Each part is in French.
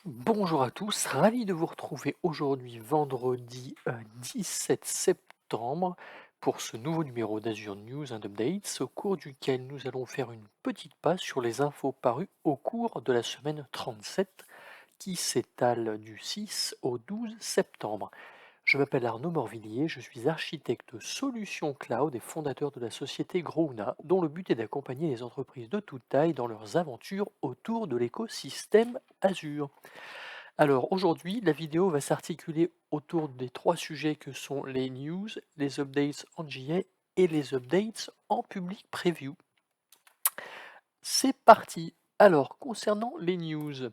Bonjour à tous, ravi de vous retrouver aujourd'hui vendredi 17 septembre pour ce nouveau numéro d'Azure News and Updates au cours duquel nous allons faire une petite passe sur les infos parues au cours de la semaine 37 qui s'étale du 6 au 12 septembre. Je m'appelle Arnaud Morvillier, je suis architecte solution cloud et fondateur de la société Grouna, dont le but est d'accompagner les entreprises de toute taille dans leurs aventures autour de l'écosystème Azure. Alors aujourd'hui, la vidéo va s'articuler autour des trois sujets que sont les news, les updates en GA et les updates en public preview. C'est parti. Alors concernant les news,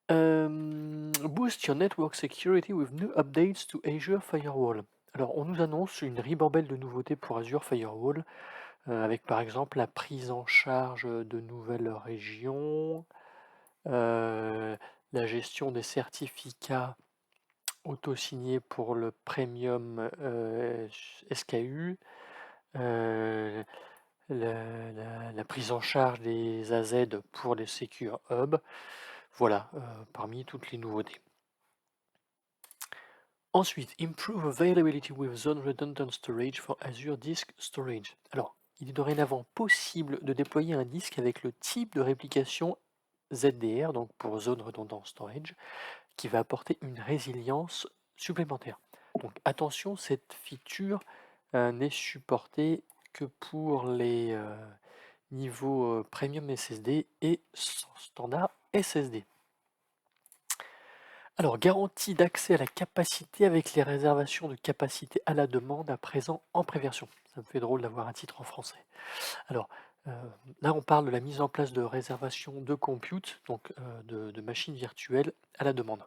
boost your network security with new updates to Azure Firewall. Alors on nous annonce une ribambelle de nouveautés pour Azure Firewall, avec par exemple la prise en charge de nouvelles régions, la gestion des certificats auto-signé pour le premium, SKU, heu, la prise en charge des AZ pour les Secure Hub. Voilà, parmi toutes les nouveautés. Ensuite, improve availability with zone redundant storage for Azure Disk Storage. Alors, il est dorénavant possible de déployer un disque avec le type de réplication ZDR, donc pour Zone Redundant Storage, qui va apporter une résilience supplémentaire. Donc attention, cette feature n'est supportée que pour les niveaux Premium SSD et standard SSD. Alors, garantie d'accès à la capacité avec les réservations de capacité à la demande à présent en préversion. Ça me fait drôle d'avoir un titre en français. Alors, euh, là, on parle de la mise en place de réservations de compute, donc de machines virtuelles à la demande.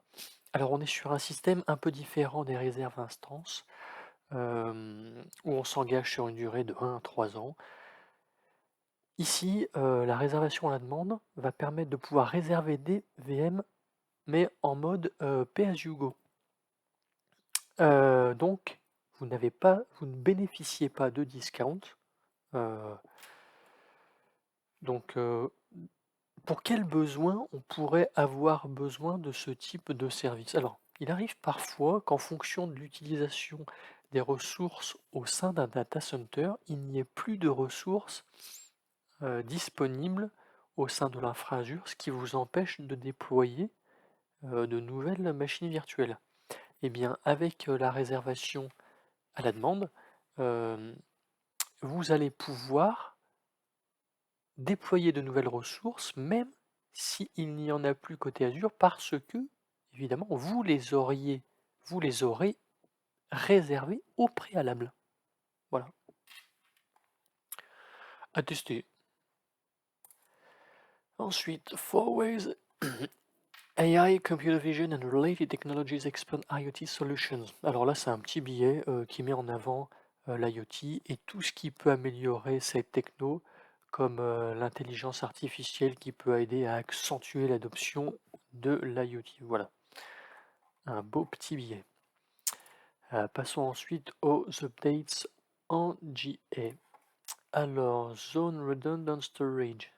Alors, on est sur un système un peu différent des réserves instances, où on s'engage sur une durée de 1 à 3 ans. Ici, la réservation à la demande va permettre de pouvoir réserver des VM, mais en mode pay as you go. Donc, vous ne bénéficiez pas de discount. euh, donc, pour quel besoin on pourrait avoir besoin de ce type de service? Alors, il arrive parfois qu'en fonction de l'utilisation des ressources au sein d'un data center, il n'y ait plus de ressources disponibles au sein de l'infrastructure, ce qui vous empêche de déployer de nouvelles machines virtuelles. Eh bien, avec la réservation à la demande, euh, vous allez pouvoir déployer de nouvelles ressources, même s'il n'y en a plus côté Azure, parce que, évidemment, vous les aurez réservées au préalable. Voilà, à tester. Ensuite, four ways AI, Computer Vision and Related Technologies Expand IoT Solutions. Alors là, c'est un petit billet qui met en avant l'IoT et tout ce qui peut améliorer cette techno, comme l'intelligence artificielle qui peut aider à accentuer l'adoption de l'IoT. Voilà, un beau petit billet. Passons ensuite aux updates en GA. Alors, Zone Redundant Storage.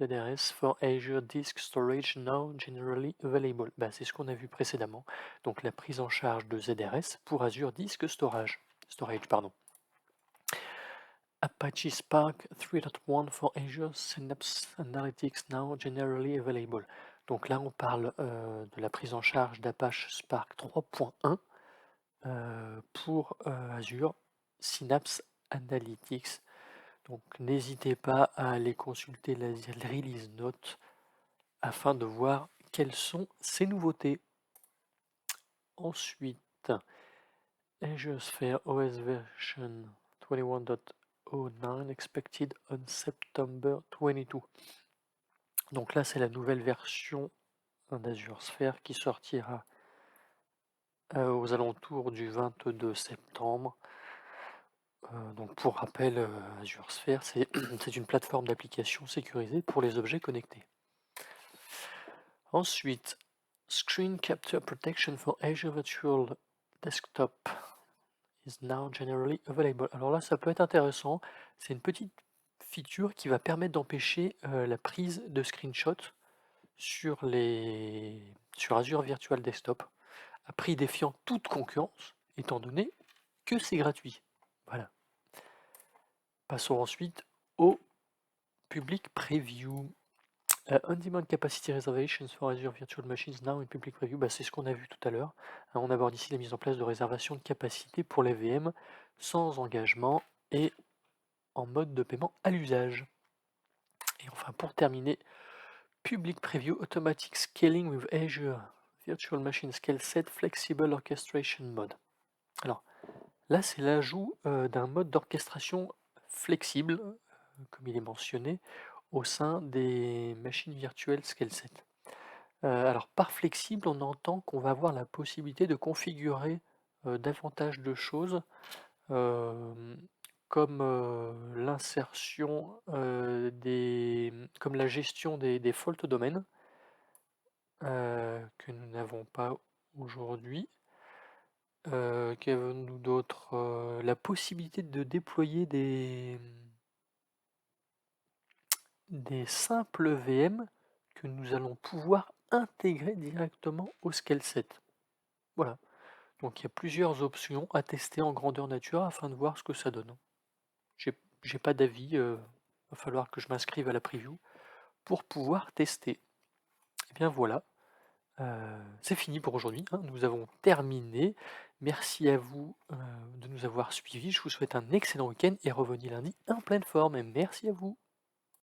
ZRS for Azure Disk Storage now generally available. C'est ce qu'on a vu précédemment. Donc la prise en charge de ZRS pour Azure Disk Storage. Apache Spark 3.1 for Azure Synapse Analytics now generally available. Donc là on parle de la prise en charge d'Apache Spark 3.1 pour Azure Synapse Analytics. Donc n'hésitez pas à aller consulter la release note afin de voir quelles sont ces nouveautés. Ensuite, Azure Sphere OS version 21.09 expected on September 22. Donc là, c'est la nouvelle version d'Azure Sphere qui sortira aux alentours du 22 septembre. Donc pour rappel, Azure Sphere, c'est une plateforme d'application sécurisée pour les objets connectés. Ensuite, Screen Capture Protection for Azure Virtual Desktop is now generally available. Alors là, ça peut être intéressant. C'est une petite feature qui va permettre d'empêcher la prise de screenshot sur Azure Virtual Desktop, à prix défiant toute concurrence, étant donné que c'est gratuit. Voilà. Passons ensuite au public preview. On-demand capacity reservations for Azure Virtual Machines now in public preview. Bah, c'est ce qu'on a vu tout à l'heure. On aborde ici la mise en place de réservation de capacité pour les VM sans engagement et en mode de paiement à l'usage. Et enfin, pour terminer, public preview automatic scaling with Azure Virtual Machine Scale Set Flexible Orchestration Mode. Alors là, c'est l'ajout d'un mode d'orchestration flexible, comme il est mentionné, au sein des machines virtuelles ScaleSet. Alors par flexible, on entend qu'on va avoir la possibilité de configurer davantage de choses, comme l'insertion comme la gestion des fault domaines, que nous n'avons pas aujourd'hui. Qu'avons-nous d'autre? La possibilité de déployer des simples VM que nous allons pouvoir intégrer directement au ScaleSet. Voilà, donc il y a plusieurs options à tester en grandeur nature afin de voir ce que ça donne. J'ai pas d'avis, va falloir que je m'inscrive à la preview pour pouvoir tester. Et bien voilà, c'est fini pour aujourd'hui, hein, nous avons terminé. Merci à vous, de nous avoir suivis. Je vous souhaite un excellent week-end et revenez lundi en pleine forme et merci à vous.